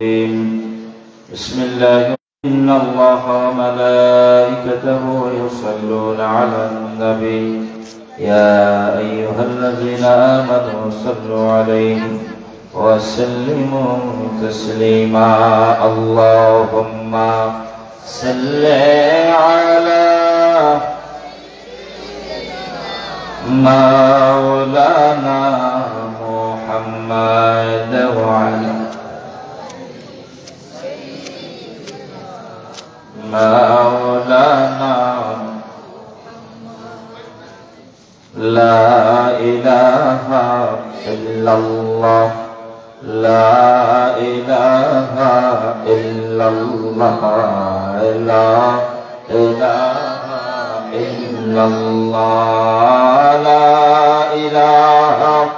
بسم الله إن الله وملائكته يصلون على النبي يا أيها الذين آمنوا صلوا عليه وسلموا تسليما اللهم صل على مولانا محمد وعلى مولانا لا إله إلا الله لا إله إلا الله لا إله إلا الله لا إله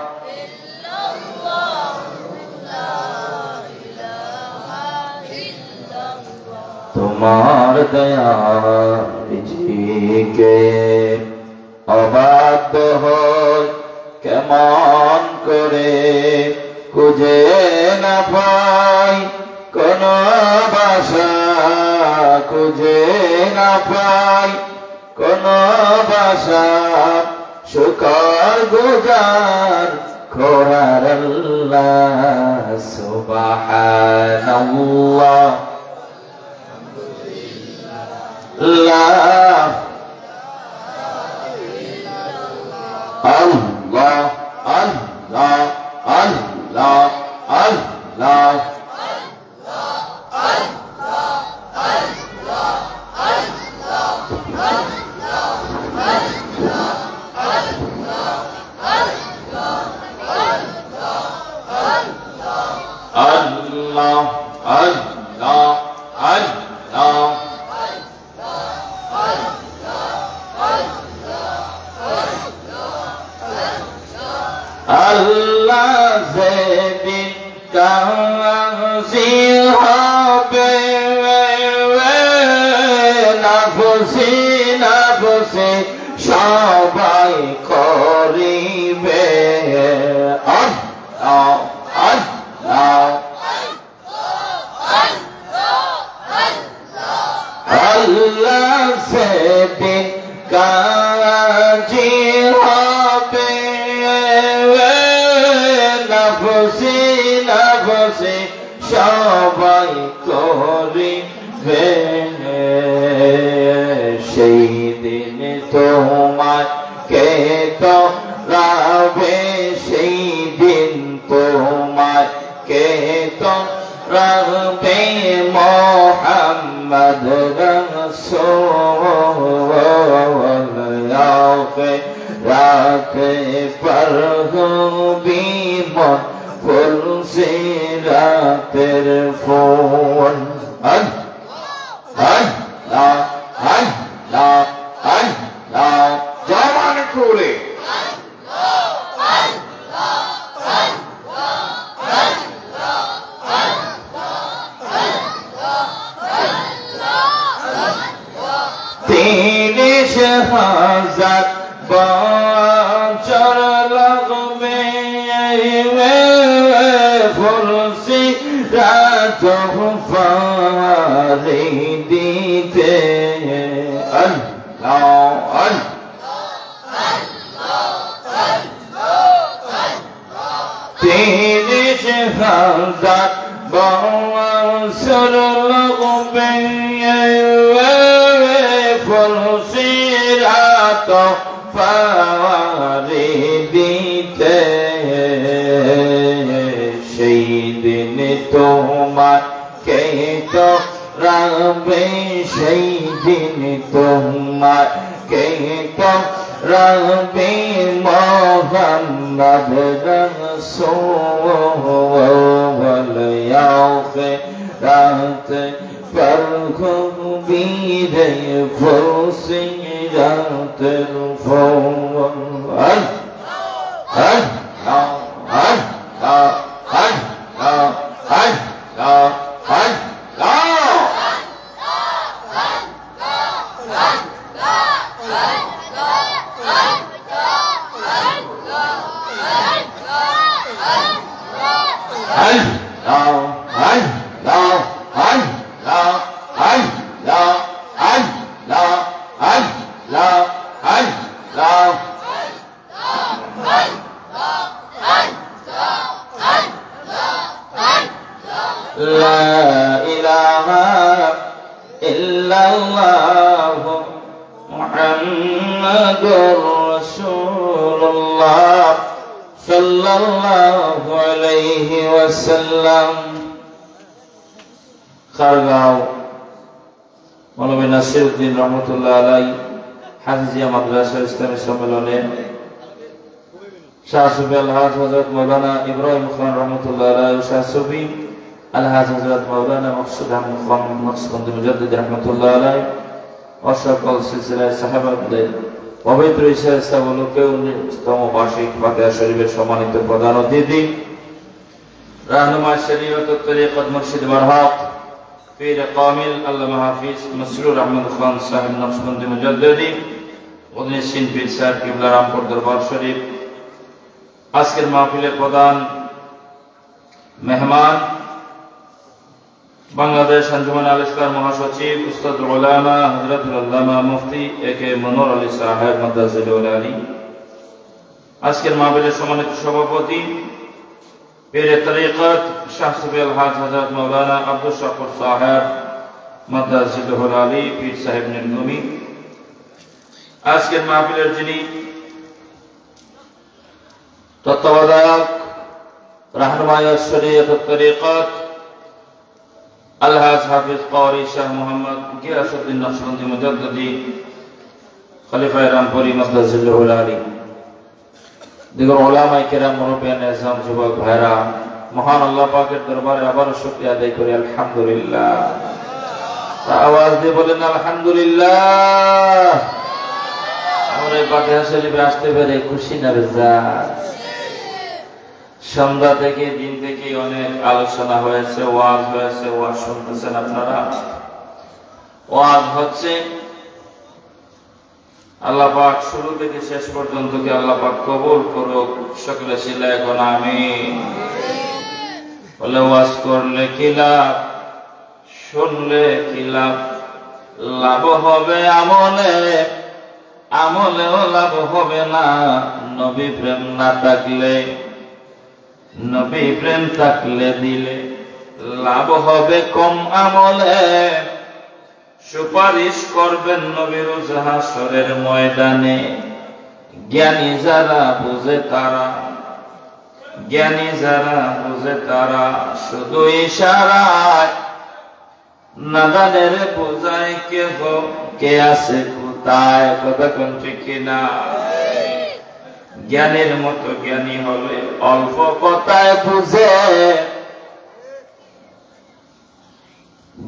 তোমার দয়া রিজিকে অবাধ্য হই কেমন করে খুঁজে না পাই কোন ভাষা খুঁজে না পাই কোন ভাষা শুকর গুজার খোরার আল্লাহ সুবহানাল্লাহ لا الله الله الله الله Allah zedin kazi habe nafsi nafsi সবাই করিবে আল্লাহ আল্লাহ আল্লাহ সেদিন কাজী হবে নফসি নফসি সবাই করিবে সেই দিন তোমার কে তো রাবে সেই দিন তোমার কে তো রাবে মোহাম্মদ রাসূল রাতে पर বিমন ফুল সে রাতের ফোন আল্লাহ আল্লাহ আল্লাহ জবান খুলে তিরিশ হাজার বছর লাগবে ফুলসি রাত পারি দিতে আল্লাহ তিরিশ হাজার বছর লাগবে ফুলসি রাত পারি দিতে সেই দিন তোমার কে তো রাবে সেই দিন তোমার কে তো রাবে মোহাম্মদ রাসূল রাত पर খুবীরে ফুলসি রাতের ফোন আল্লাহ আল্লাহ আল্লাহ আল্লাহ মুহাম্মাদুর রাসূলুল্লাহ সাল্লাল্লাহু আলাইহি ওয়াসাল্লাম। খারগাঁও মৌলভী নাসিরউদ্দিন রহমতুল্লাহ আলাইহি হাফিজিয়া মাদ্রাসা ইসলামী সম্মেলনে শাহ সুফি আলহাজ হযরত মাওলানা ইব্রাহিম খান রহমতুল্লাহ আলাইহি, শাহ সুফি আলহাজ হযরত মাওলানা মকসুদ আহমদ খান মকসুদ মুজাদ্দিদ রহমতুল্লাহ আলাইহি ও সকল সিলসিলায় সাহাবাদের পবিত্র ইসলামকে 19তম বার্ষিক ফাতিহা শরীফের সম্মানিত প্রধান অতিথি রাহনুমা শরীয়ত তরিকত মুর্শিদ বারহাক পীর কামিল আল্লামা হাফিজ মসরুর আহমদ খান সাহেব নকশবন্দি মুজাদ্দিদি উদ্দিন পীর সাহেব কিবলা রামপুর দরবার শরীফ, আজকের মাহফিলের প্রধান মেহমান বাংলাদেশ আঞ্জুমান আল ইসলাম মহাসচিব উস্তাদুল উলামা হযরতুল আল্লামা মুফতি একে মনোর আলী সাহেব মাদ্রাসাতুল আলী, আজকের মাহফিলের সম্মানিত সভাপতি পীর তরিকত শাহ সুফি আলহাজ হযরত মাওলানা আব্দুল শাকুর সাহেব মাদ্রাসাতুল আলী পীর সাহেব নির্গমী, আজকের মাহফিলের যিনি তত্ত্বাবধায়ক রাহনুমায়ে শরীয়ত তরিকত আলহাজ হাফিজ কারি শাহ মোহাম্মদ গিয়াসউদ্দিন নকশবন্দি মুজাদ্দিদি খলিফায়ে রামপুরি মাদ্রাসাতুল আলী, দিগর উলামায়ে কেরাম মুরব্বিয়ান ইসলাম যুবক ভাইরা, মহান আল্লাহ পাকের দরবারে আবারও শুকরিয়া আদায় করি আলহামদুলিল্লাহ। আওয়াজ দিয়ে বলেন আলহামদুলিল্লাহ। আমরা এই ফাতিহা শরীফে আসতে পেরে খুশি না বেজার? সন্ধ্যা থেকে দিন থেকে অনেক আলোচনা হয়েছে, ওয়াজ হয়েছে, ওয়াজ শুনতেছেন আপনারা। ওয়াজ হচ্ছে আল্লাহ পাক শুরু থেকে শেষ পর্যন্ত কি আল্লাহ পাক কবুল করুক, সকলে সিলা এখন আমিন বলে। ওয়াজ করলে কি লাভ, শুনলে কি লাভ? লাভ হবে আমলে, আমলেও লাভ হবে না নবী প্রেম না থাকলে। নবী প্রেম থাকলে দিলে লাভ হবে কম আমলে, সুপারিশ করবেন নবী রোজ হাসরের ময়দানে। জ্ঞানী যারা বুঝে তারা, জ্ঞানী যারা বুঝে তারা শুধু ইশারায়, নাদানের বোঝায় কেহ কে আছে কোথায়। কথা কোন ঠিক কিনা? জ্ঞানের মতো জ্ঞানী হলে অল্প কথায় বুঝে,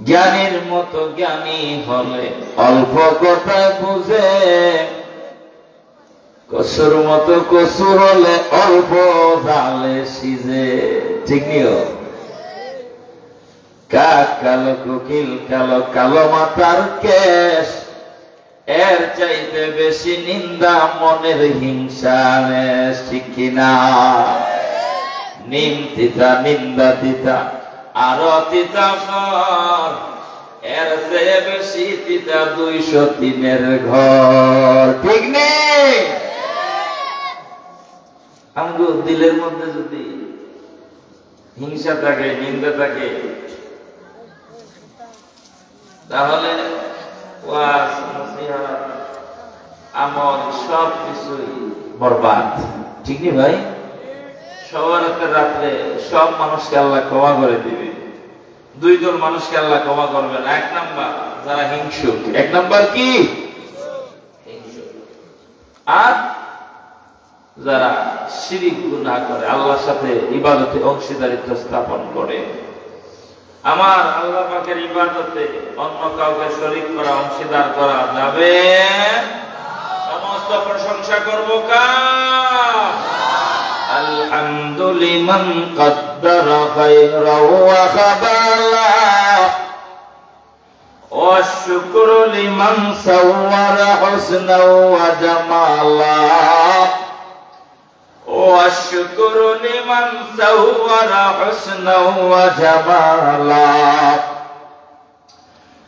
জ্ঞানীর মতো জ্ঞানী হলে অল্প কথায় বুঝে, কসুর মতো কসু হলে অল্প জালে সিজে। ঠিক নিও? কাক কালো, কোকিল কালো, কালো মাথার কেশ, এর চাইতে বেশি নিন্দা মনের হিংসা। ঠিক কিনা? নিম তিতা, নিন্দা তিতা, আরো তিতা ঘর, এর চেয়ে বেশি তিতা 203-এর ঘর। ঠিক নেই? আমগো দিলের মধ্যে যদি হিংসা থাকে, নিন্দা থাকে, তাহলে ওয়াজ, নসিহত, আমল সব কিছুই বরবাদ। ঠিক নেই ভাই? সবার রাত্রে সব মানুষকে আল্লাহ ক্ষমা করে দিবে। 2 জন মানুষকে আল্লাহ ক্ষমা করবেন। 1 নাম্বার যারা হিংসুক। 1 নাম্বার কি? হিংসুক। আর যারা শিরিক গুনাহ করে, আল্লাহর সাথে ইবাদতে অংশীদারিত্ব স্থাপন করে। আমার আল্লাহ পাকের ইবাদতে অন্য কাউকে শরীক করা, অংশীদার করা যাবে? সমস্ত প্রশংসা করব কার? আলহামদুলিমান কদ্দারা খায়রা ওয়া খাবালা, ওয়া শুকরু লিমান সাওয়ারা হুসনা ওয়া জামালা, والشكر لمن صور حسنا وجمالا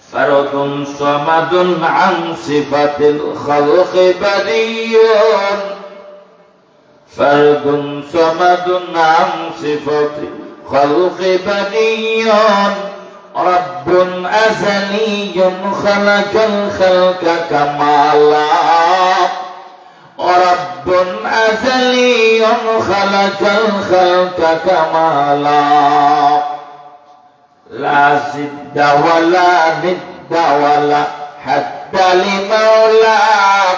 فرد صمد عن صفة الخلق بديع فرد صمد عن صفة الخلق بديع رب أزلي خلق الخلق كمالا رب أزلي خلق الخلق كمالا لا زد ولا ند ولا حد لمولاه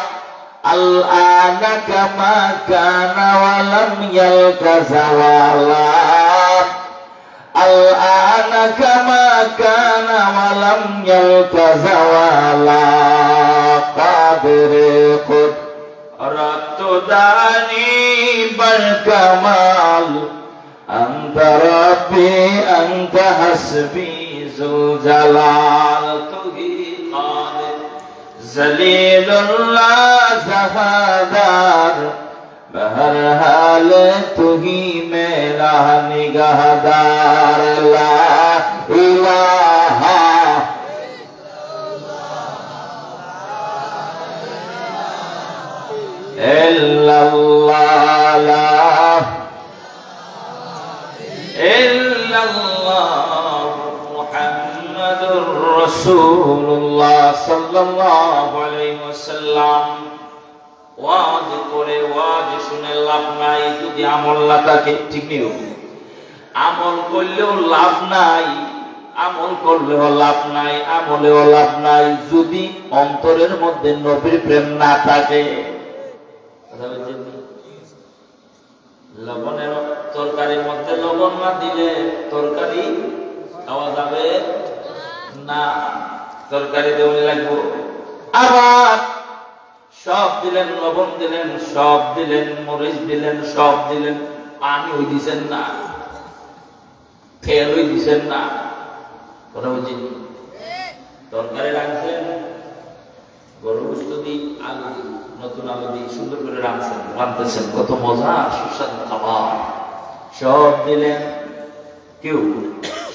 الآن كما كان ولم يلق زوالا الآن كما كان ولم يلق زوالا قادر قدرت داني بالكمال أنت ربي أنت حسبي ذو الجلال توهي قادر ذلیل اللہ زہادار بہر حال تو ہی میرا نگہدار لا الہ الا اللہ لا الا اللہ محمد رسول اللہ صلی اللہ علیہ وسلم ওয়াজ করে ওয়াজ শুনে লাভ নাই যদি আমল না থাকে ঠিক নেই আমল করলেও লাভ নাই আমল করলেও লাভ নাই আমলেও লাভ নাই যদি অন্তরের মধ্যে নবীর প্রেম না থাকে লবণের তরকারির মধ্যে লবণ না দিলে তরকারি খাওয়া যাবে না তরকারি দেওয়া লাগবে আবার সব দিলেন লবণ দিলেন সব দিলেন মরিচ দিলেন সব দিলেন পানি হই দিছেন না তেল হই দিছেন না কথা বুঝি তরকারি রাখছেন গরু গোশত দিয়ে আলু দিয়ে নতুন আলু দিয়ে সুন্দর করে রাঁধতেছেন কত মজা সুস্বাদু খাবার সব দিলেন কেউ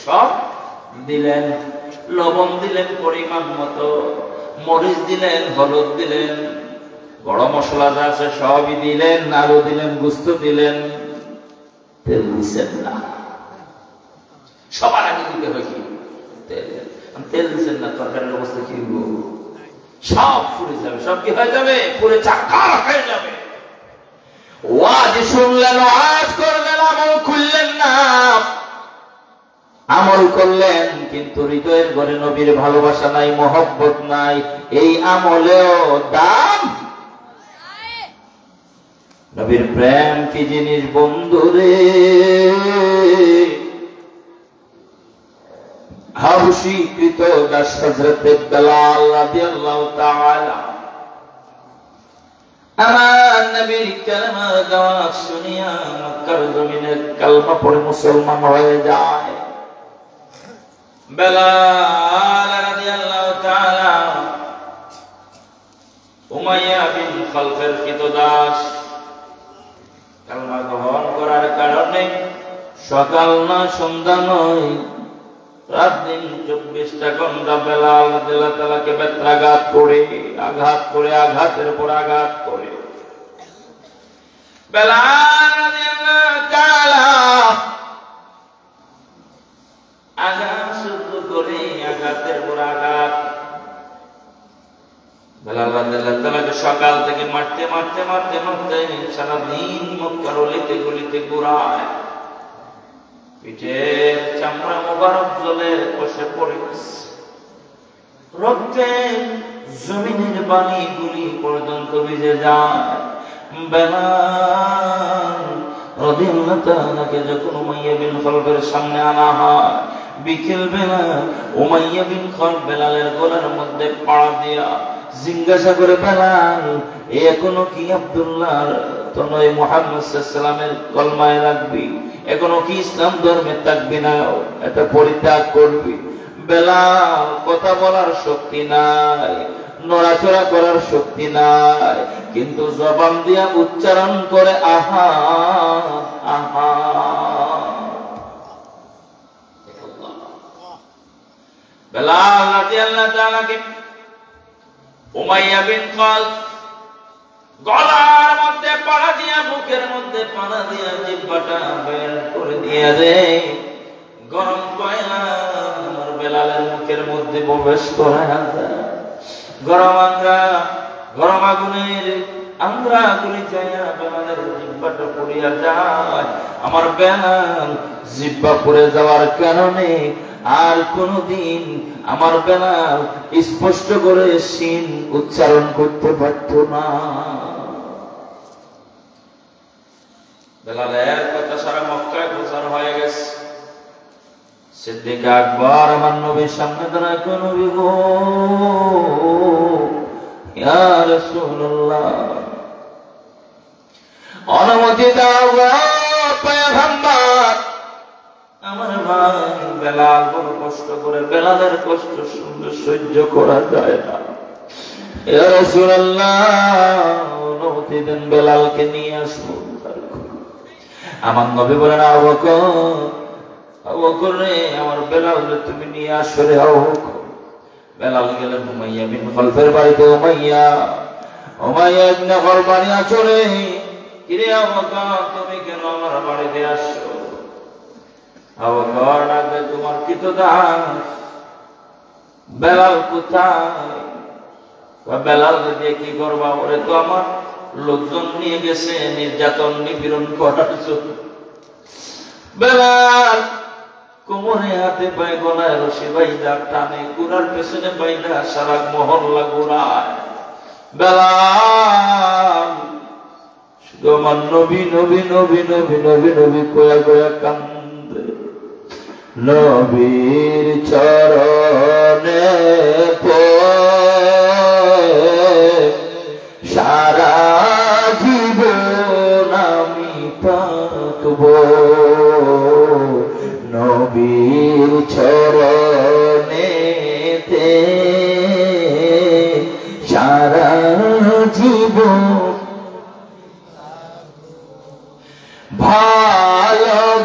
সব দিলেন লবণ দিলেন পরিমাণ মতো মরিচ দিলেন হলুদ দিলেন বড় মশলা যা আছে সবই দিলেন আলু দিলেন গোশত দিলেন তেল দিচ্ছেন না সবার আগে দিতে হয় কি তেল দিচ্ছেন না তরকারির অবস্থা কি সব পুড়ে যাবে সব কি হয়ে যাবে পুড়ে চাকার হয়ে যাবে ওয়াজ শুনলেন ওয়াজ করলেন আমল খুললেন না আমল করলেন কিন্তু হৃদয়ের ঘরে নবীর ভালোবাসা নাই মহব্বত নাই এই আমলেও দাম নবীর প্রেম কি জিনিস বন্ধুরে হাবশী কৃতদাস হযরত বেলাল রাদিয়াল্লাহু তাআলা আমার নবীর কালেমার দাওয়াত শুনিয়া মক্কার জমিনে কালেমা পড়ে মুসলমান হয়ে যায় বেলাল রাদিয়াল্লাহু তাআলা উমাইয়া বিন খালফের কৃতদাস কালেমা গ্রহণ করার কারণে সকাল না সন্ধ্যা নয় রাত দিন 24টা ঘন্টা বেলাল রাদিয়াল্লাহু তাআলাকে বেত্রাঘাত করে আঘাতের উপর আঘাত করে বেলাল রাদিয়াল্লাহু তাআলা আঘাত সহ্য করে আঘাতের উপর আঘাত বেলাল রাদিয়াল্লাহু তাআলাকে সকাল থেকে মারতে সারাদিন মক্কার অলিতে গলিতে ঘোরায় পিঠের চামড়া মোবারক জ্বলে বসে পড়ে রক্তে জমিনের পানি গুলি পর্যন্ত ভিজে যায় বেলাল রাদিয়াল্লাহু তাআলাকে যখন উমাইয়া বিন খালফের সামনে আনা হয় বিকেল বেলা উমাইয়া বিন খালফ বেলালের গলার মধ্যে পাড়া দিয়া জিজ্ঞাসা করে বেলাল এখনো কি আব্দুল্লাহর তনয় মুহাম্মদ সাল্লাল্লাহু আলাইহি ওয়াসাল্লামের কলমায় রাখবি এখনো কি ইসলাম ধর্মে থাকবি না এটা পরিত্যাগ করবি বেলাল কথা বলার শক্তি নাই নড়াচড়া করার শক্তি নাই, কিন্তু জবান দিয়া উচ্চারণ করে আহা আহা। বেলাল রাদিয়াল্লাহু তাআলাকে উমাইয়া বিন খালদ গলার মধ্যে পাড়া দিয়া, বুকের মধ্যে পাড়া দিয়া জিহ্বাটা বের করে দিয়ে দেয়। গরম কয়লা আমার বেলালের মুখের মধ্যে প্রবেশ করায় দেয়। গরম আংরা, গরম আগুনের আংরা গুলি যাইয়া বেলালের জিহ্বাটা পুড়িয়া যায়। আমার বেলাল জিহ্বা পুড়ে যাওয়ার কারণে আর কোনদিন আমার বেলাল স্পষ্ট করে শিন উচ্চারণ করতে পারত না। বেলালের কথা সারা মক্কায় প্রচার হয়ে গেছে। সিদ্দিক আকবর আমার নবীর সামনে দাঁড়ায়, নবী গো, ইয়া রাসূলুল্লাহ, অনুমতি দাও গো পয়গম্বর, আমার ভাই বেলাল বড় কষ্ট করে, বেলালের কষ্ট শুনলে সহ্য করা যায় না। ইয়া রাসূলুল্লাহ, অনুমতি দেন, বেলালকে নিয়ে আসবো। আমার নবী বলেন, আবু বকর রে, আমার বেলাল তুমি নিয়ে আসো রে। আবু বকর বেলাল গেলেন উমাইয়া বিন খালফের বাড়িতে। উমাইয়া ইবনে খালফ বাড়ি আছো রে। কিরে আবু বকর, তুমি কেন আমার বাড়িতে আসছো? আবু বকর ডাকবে, তোমার কৃতদাস বেলাল কোথায়? বেলাল দিয়ে কি করবা? ওরে তো আমার লোকজন নিয়ে গেছে নির্যাতন নিপীড়ন করার জন্য। বেলাল কোমরে হাতে পায়ে গলায় রশি বাইদা টানে, গুড়ার পেছনে বাইদা সারা মহল্লা ঘুরায়। বেলাল শুধু আমার নবী নবী নবী নবী নবী নবী কয়া কয়া কান্দে। নবীর চরণে সারা জীবন আমি থাকব, নবীর চরণেতে সারা জীবন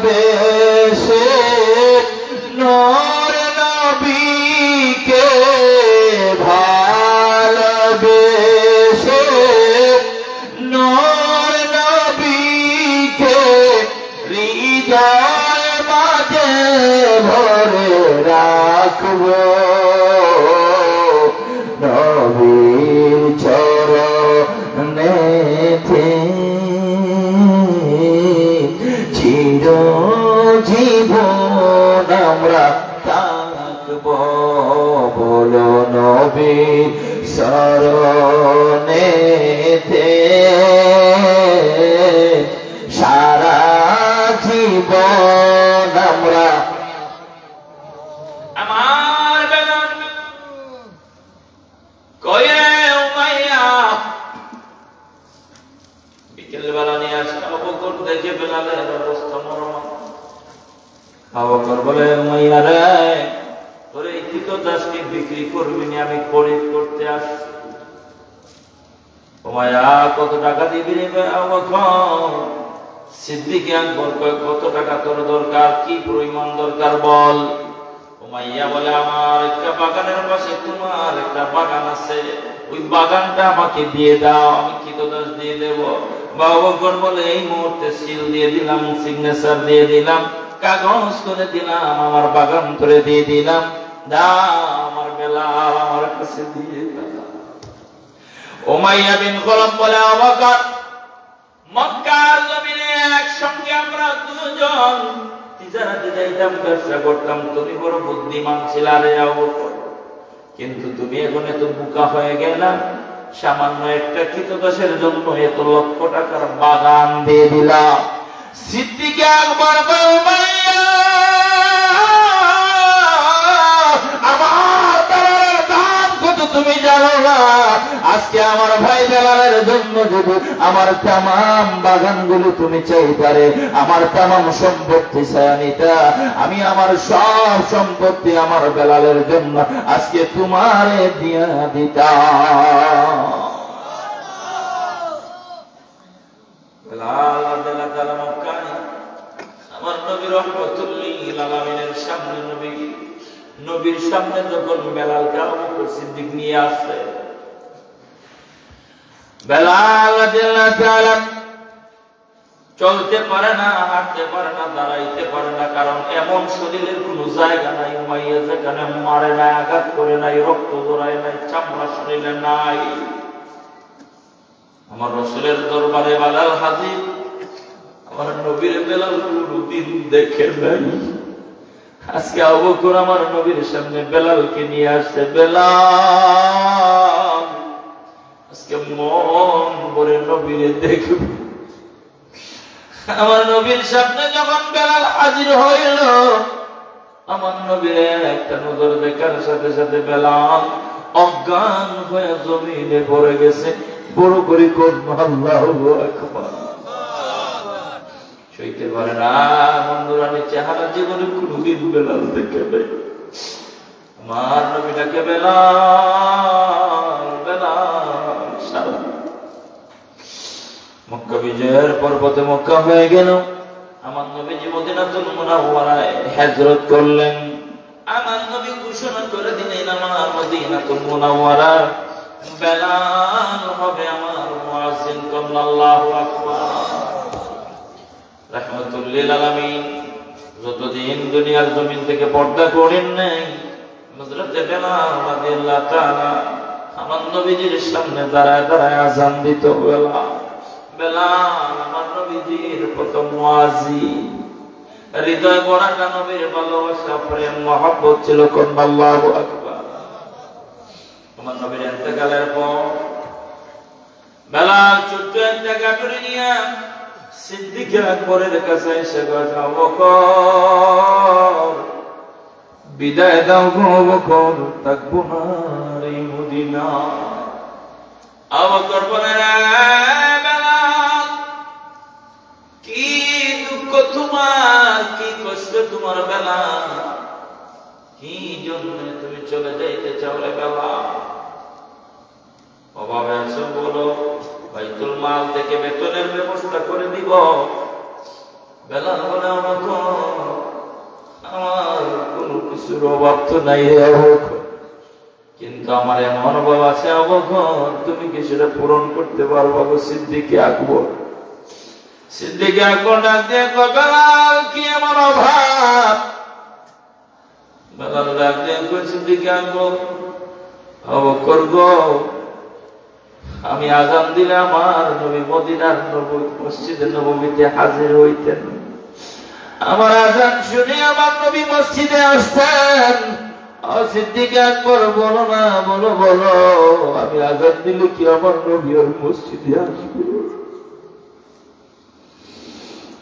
ভালোবেসে নূর নবীকে, ভালোবেসে নূর নবীকে হৃদয় মাঝে ভরে রাখব, নবীর চরণেতে চিরজীবন আমরা থাকব। বলো নবীর চরণেতে সারা জীবন আমরা। আমার বেলাল কয়ে উমাইয়া বিকেল বেলা নিয়ে আসে। আবু বকর দেখে বেলালের অবস্থা মরণ। আবু বকর বলে, উমাইয়া রে, তোর এই কৃতদাসকে বিক্রি করবি না, আমি খরিদ করতে আসছি। উমাইয়া কত টাকা দিবি রে? আবু বকর সিদ্দিক আকবর কয়, কত টাকা তোর দরকার, কি পরিমাণ দরকার বল। উমাইয়া বলে, আমার একটা বাগানের পাশে তোমার একটা বাগান আছে, ওই বাগানটা আমাকে দিয়ে দাও, আমি কৃতদাস দিয়ে দেব। আবু বকর বলে, এই মুহূর্তে সিল দিয়ে দিলাম, সিগনেচার দিয়ে দিলাম, কাগজ করে দিলাম, আমার বাগান করে দিয়ে দিলাম, দাও আমার বেলাল আমার কাছে দিয়ে দাও। উমাইয়া বিন খালফ বলে, আবু বকর, মক্কার জমিনে একসঙ্গে আমরা দুজন তিজারাতে যাইতাম, ব্যবসা করতাম, তুমি বড় বুদ্ধিমান ছিলা রে আবু বকর, কিন্তু তুমি এখন এত বোকা হয়ে গেলা, সামান্য একটা কৃতদাসের জন্য এত লক্ষ টাকার বাগান দিয়ে দিলা। সিদ্দিক আকবর বলে, উমাইয়া, আমার দাম কত তুমি জানো না? আজকে আজকে আমার ভাই বেলালের জন্য যদি আমার তামাম বাগানগুলো তুমি চাইতারে, আমার তামাম সম্পত্তি চাইয়া নিতা, আমি আমার সব সম্পত্তি আমার বেলালের জন্য আজকে তোমারে দিয়া দিতাম। বেলাল রাদিয়াল্লাহু তাআলা মক্কায় আমার নবী রাহমাতুল লিল আলামিনের সামনে, নবীর সামনে যখন বেলালকে আবু বকর সিদ্দিক নিয়ে আসছে, বেলাল রাদিয়াল্লাহু তাআলা চলতে পারে না, হাঁটতে পারে না, দাঁড়াইতে পারে না, কারণ এমন শরীরের কোনো জায়গা নাই উমাইয়া যেখানে মারে নাই, আঘাত করে নাই, রক্ত জড়ায় নাই, চামড়া শরীরে নাই। আমার রাসূলের দরবারে বেলাল হাজির, আমার নবীর বেলাল কোনদিন দেখে নাই। আজকে আবু বকর আমার নবীর সামনে বেলালকে নিয়ে আসছে। বেলাল আজকে মন ভরে নবীরে দেখবে। আমার নবীর সামনে যখন বেলাল হাজির হইল, আমার নবীর একটা নজর দেখার সাথে সাথে বেলাল অজ্ঞান হয়ে জমিনে পড়ে গেছে। বড় করে কোন আল্লাহু আকবার। সইতে পারে না বন্ধুরানি চেহারা জীবনে কোনদিন বেলাল দেখে নাই। আমার নবীটাকে বেলাল বেলাল সারা মক্কা বিজয়ের পর্বতে মক্কা হয়ে গেল। আমার নবীজি মদিনাতুল মুনাওয়ারায় হিজরত করলেন। আমার নবী ঘোষণা করে দিলেন, আমার মদিনাতুল মুনাওয়ারা বেলাল হবে আমার মুয়াজ্জিন। আল্লাহু আকবার। রাহমাতুল লিল আলামিন যতদিন দুনিয়ার জমিন থেকে পর্দা করেন নাই, হযরত বেলাল রাদিয়াল্লাহু তাআলা আমার নবীজির সামনে দাঁড়ায় দাঁড়ায় আযান দিত। বেলাল আমার নবীজির প্রথম মুয়াজ্জিন। হৃদয় ভরাটা নবীর ভালোবাসা, প্রেম, মহব্বত ছিল। কোন আল্লাহু আকবার। আমার নবীর ইন্তেকালের পর বেলাল ছোট্ট একটা গাটুরি নিয়ে সিদ্দিক আকবরের কাছে এসে কয়, আবু বকর বিদায় দাও গো আবু বকর, থাকবো না এই মদিনা। আবু বকর বলে, বেলাল কি দুঃখ তোমার, কি কষ্ট তোমার বেলাল, কি জন্য তুমি চলে যাইতে চাও রে বেলাল? অভাবে আছো বলো, বাইতুল মাল থেকে বেতনের ব্যবস্থা করে দিব। বেলাল বলে, আমার কোনো কিছুর অভাব তো নাই রে আবু বকর, কিন্তু আমার এমন অভাব আছে আবু বকর, তুমি কি সেটা পূরণ করতে পারবো গো সিদ্দিক আকবর? সিদ্দিক আকবর ডাক দিয়ে কয়, বেলাল কি আমার অভাব? বেলাল ডাক দিয়ে কয়, সিদ্দিক আকবর, আবু বকর গো, আমি আযান দিলে আমার নবী মদিনার মসজিদে নববীতে হাজির হইতেন। আমার আযান শুনে আমার নবী মসজিদে আসতেন। সিদ্দিক আকবর বলো না, বলো বলো, আমি আযান দিলে কি আমার নবী ওই মসজিদে আসবে?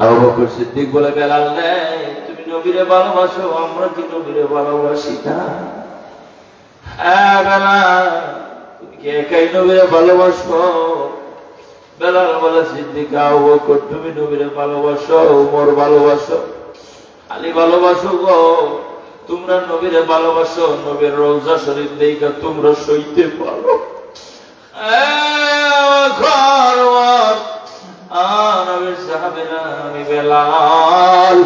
আবু বকর সিদ্দিক বলে, বেলাল রে, তুমি নবীরে ভালোবাসো, আমরা কি নবীরে ভালোবাসি না? হ্যাঁ বেলাল, তুমি কি একাই নবীরে ভালোবাসো? বেলাল বলে, সিদ্দিক আবু বকর, তুমি নবীরে ভালোবাসো, ওমর ভালোবাসো, আলী ভালোবাসো গো, তোমরা নবীরে ভালোবাসো, নবীর রওজা শরীফ দেখা তোমরা সইতে পারো। নবীর সাহাবীরা, আমি বেলাল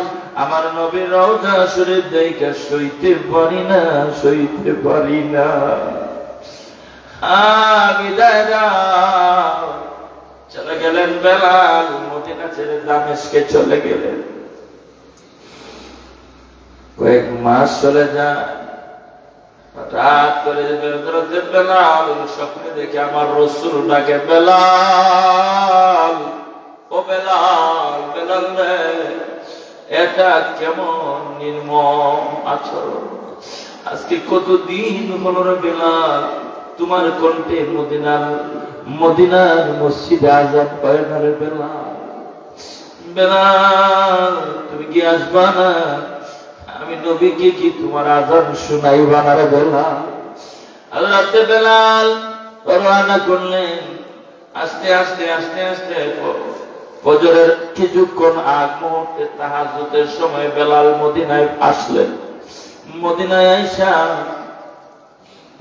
আমার নবীর রওজা শরীফ দেখা সইতে পারি না, সইতে পারি না। বিদায় দাও। চলে গেলেন বেলাল, মদিনা ছেড়ে দামেস্কে চলে গেলেন। কয়েক মাস চলে যায়। হঠাৎ করে বেলাল স্বপ্নে দেখে আমার রাসূল ডাকে, বেলাল, ও বেলাল, বেলাল রে, এটা কেমন নির্মম আচরণ! আজকে কতদিন হলো রে বেলাল, তোমার কণ্ঠে মদিনার মসজিদে আযান হয় না রে বেলাল। বেলাল তুমি কি আসবা না? আমি নবীকে কি তোমার আযান শুনাইবা না রে বেলাল? রাতে বেলাল রওনা করলেন। আস্তে আস্তে আস্তে আস্তে ফজরের কিছুক্ষণ আগ মুহূর্তে তাহাজ্জুদের সময় বেলাল মদিনায় আসলেন। মদিনায় আইসা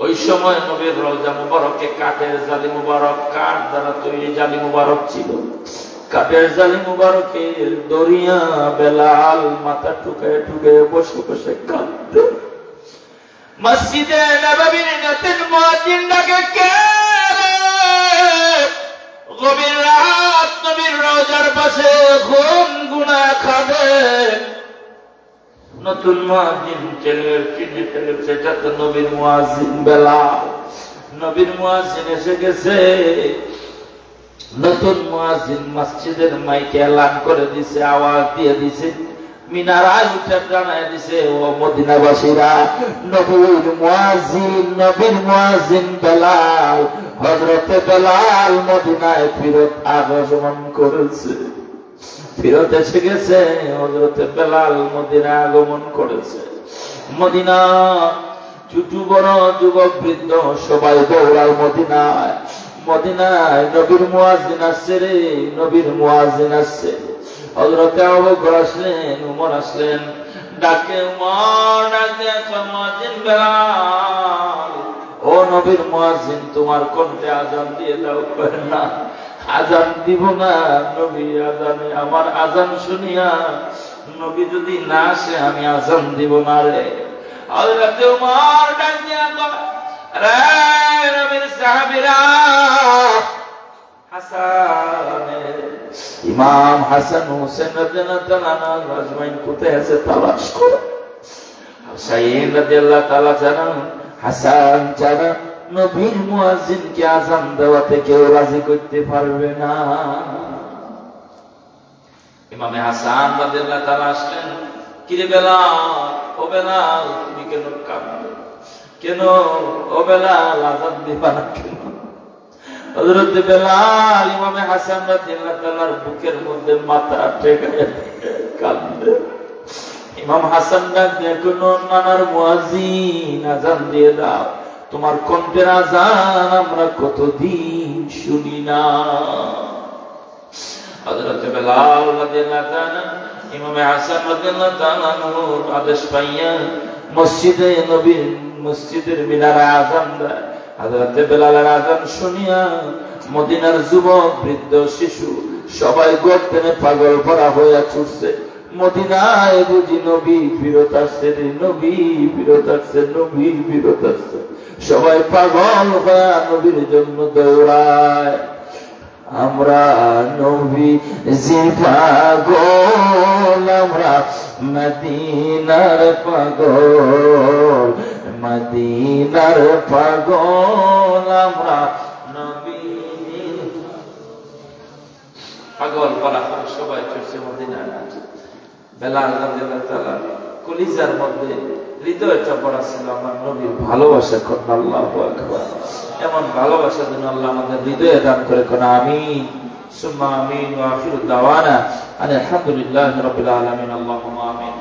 ওই সময় নবীর রওজা মুবারকে কাঠের জালি মুবারক, কাঠ দ্বারা তৈরি জালি মুবারক ছিল। কাঠের জালি মুবারকের দরিয়া বেলাল মাথা ঠুকায় ঠুকায় বসে বসে কাঁদতে। মসজিদে নববীর নতুন মুয়াজ্জিন ডাকে, কে গভীর রাত নবীর রওজার পাশে ঘুম গুনা খাবে? নতুন মুয়াজ্জিন সেটা তো নবীর মুয়াজ্জিন বেলাল। নবীর মুয়াজ্জিন এসে গেছে। নতুন মুয়াজ্জিন মসজিদের মাইকে এলান করে দিছে, আওয়াজ দিয়ে দিছে, মিনারায় উঠে জানায় দিছে, ও মদিনাবাসীরা, নবীর মুয়াজ্জিন বেলাল, হযরতে বেলাল মদিনায় ফিরত আগমন করেছে। ফিরত এসে গেছে। হযরতে বেলাল মদিনায় আগমন করেছে। মদিনা ছোট বড় যুবক বৃদ্ধ সবাই দৌড়াল মদিনায়। মদিনায় নবীর মুয়াজ্জিন আসছে রে, নবীর মুয়াজ্জিন আসছে। হযরতে আবু বকর আসলেন, উমর আসলেন। ডাকে উমর, ডাকে মুয়াজ্জিন বেলাল, ও নবীর মুয়াজ্জিন, তোমার কণ্ঠে আযান দিয়ে দাও। কয় না, আযান দিব না। নবী আযানে, আমার আযান শুনিয়া নবী যদি না আসে আমি আযান দিব না রে। হযরতে উমর ডাক দিয়া কয়, রে নবীর সাহাবীরা, ইমাম হাসান হোসেন রাদিয়াল্লাহু তাআলা আজমাইন কোথায় আছে তালাশ করো। হুসাইন রাদিয়াল্লাহু তাআলা জানান, হাসান ছাড়া নবীর মুয়াজ্জিনকে আযান দেওয়াতে কেউ রাজি করতে পারবে না। ইমামে হাসান রাদিয়াল্লাহু তাআলা আসলেন। কিরে বেলাল, ও বেলাল, তুমি কেন কাঁদো? কেন ও বেলাল, আযান দিবা না কেন? হযরত বেলাল ইমামে হাসান রাদিয়াল্লাহু তাআলার বুকের মধ্যে মাথা ঠেকায় কাঁদে। ইমাম হাসান ডাক দিয়ে, কোন নানার মুয়াজ্জিন আযান দিয়ে দাও, তোমার কণ্ঠের আযান আমরা কতদিন শুনি না। হযরত বেলাল রাদিয়াল্লাহু তাআলা ইমামে হাসান রাদিয়াল্লাহু তাআলা আদেশ পাইয়া মসজিদে নবীর মসজিদের মিনারে আযান দেয়। হযরত বেলালের আযান শুনিয়া মদিনার যুবক বৃদ্ধ শিশু সবাই গর্তে পাগল ভরা হইয়া ছুটছে। মদিনায় বুঝি নবী ফিরত আসছে, নবী ফিরত আসছে, নবী ফিরত আসছে। সবাই পাগল হয়ে নবীর জন্য দৌড়ায়। আমরা নবীজি পাগল, আমরা মদিনার পাগল, মদিনার পাগল, আমরা নবীর পাগল পারা সবাই চলছে মদিনায়। বেলাল রাদিয়াল্লাহু তাআলা কলিজার মধ্যে হৃদয় চাপড়া ছিল আমার নবীর ভালোবাসা। করেন আল্লাহু আকবার। এমন ভালোবাসা যেন আল্লাহ আমাদের হৃদয়ে দান করে। কোন আমিন সুম্মা আমিন। ওয়া আখিরু দাওয়ানা আলহামদুলিল্লাহি রাব্বিল আলামিন। আল্লাহুম্মা আমিন।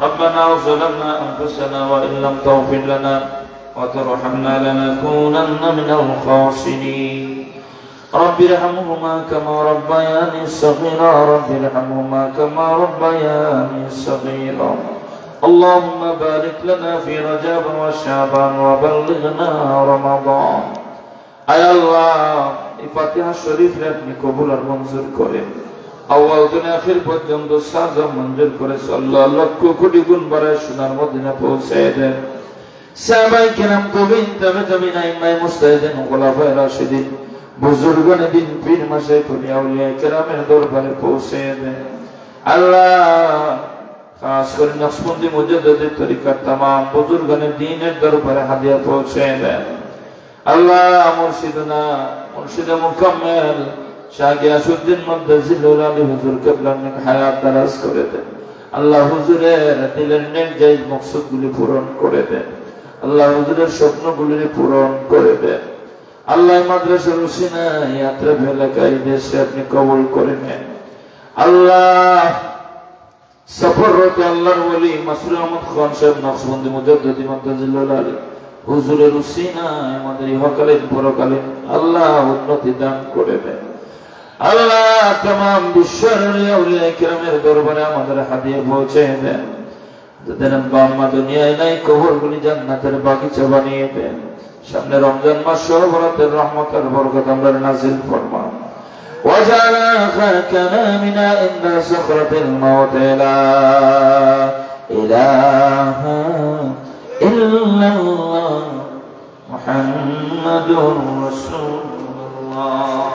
ربنا ظلمنا أنفسنا وإن لم تغفر لنا وترحمنا لنكونن من الخاسرين. رب ارحمهما كما ربياني صغيرا، رب ارحمهما كما ربياني صغيرا. اللهم بارك لنا في رجب وشعبان وبلغنا رمضان. আয় আল্লাহ, এই ফাতিহা শরীফ আপনি কবুল আর মঞ্জুর করেন। আউয়াল থেকে আখির পর্যন্ত সাজা মঞ্জুর করে আল্লাহ লক্ষ কোটি গুণ বাড়ায় সোনার মদিনা পৌঁছায় দেন। সাহাবায়ে কেরাম, তাবিঈন, তাবিঈন, আইম্মায়ে মুজতাহিদিন, খুলাফায়ে রাশিদিন, বুজুর্গানে দিন, পীর মাশায়েখ, আউলিয়া কেরামের দরবারে পৌঁছে দেন। আল্লাহ খাস করে নকশবন্দি মুজাদ্দিদের তরিকার तमाम বুজুর্গানের দ্বীনের দরবারে হাদিয়া পৌঁছে দেন। আল্লাহ মুর্শিদনা, মুর্শিদে মুকাম্মেল শাহ গিয়াসউদ্দিন মুদাজ্জিলুল আলী হুজুর কিবলার নেক হায়াত দারাজ করে দেন। আল্লাহ হুজুরের দিলের নেক জায়েজ মাকসুদগুলি পূরণ করে দেন। আল্লাহ হুজুরের স্বপ্নগুলি পূরণ করে দেন। আল্লাহ মাদ্রাসার উসিনা ইয়াত্রা এলাকায় দেশে আপনি কবুল করে নেন। আল্লাহ সফররত আল্লাহর ওলি মাসরুর আহমদ খান সাহেব নকশবন্দি মুজাদ্দিদি মুদাজ্জিলুল আলী হুজুরের উসিলায় আমাদের ইহকালীন পরকালীন আল্লাহ উন্নতি দান করে দেন। আল্লাহ तमाम বিশ্বের আউলিয়া কিরামের দরবারে আমাদের হাদিয়া পৌঁছে দেন। যাদের বাম্মা দুনিয়ায় নাই কবরগুলি জান্নাতের বাগিচা বানিয়ে দেন। সামনে রমজান মাস শরবতের রহমতের বরকত আমরা নাযিল ফরমান। وجعل آخر كلامنا عند سكرة الموت لا إله إلا الله محمد رسول الله.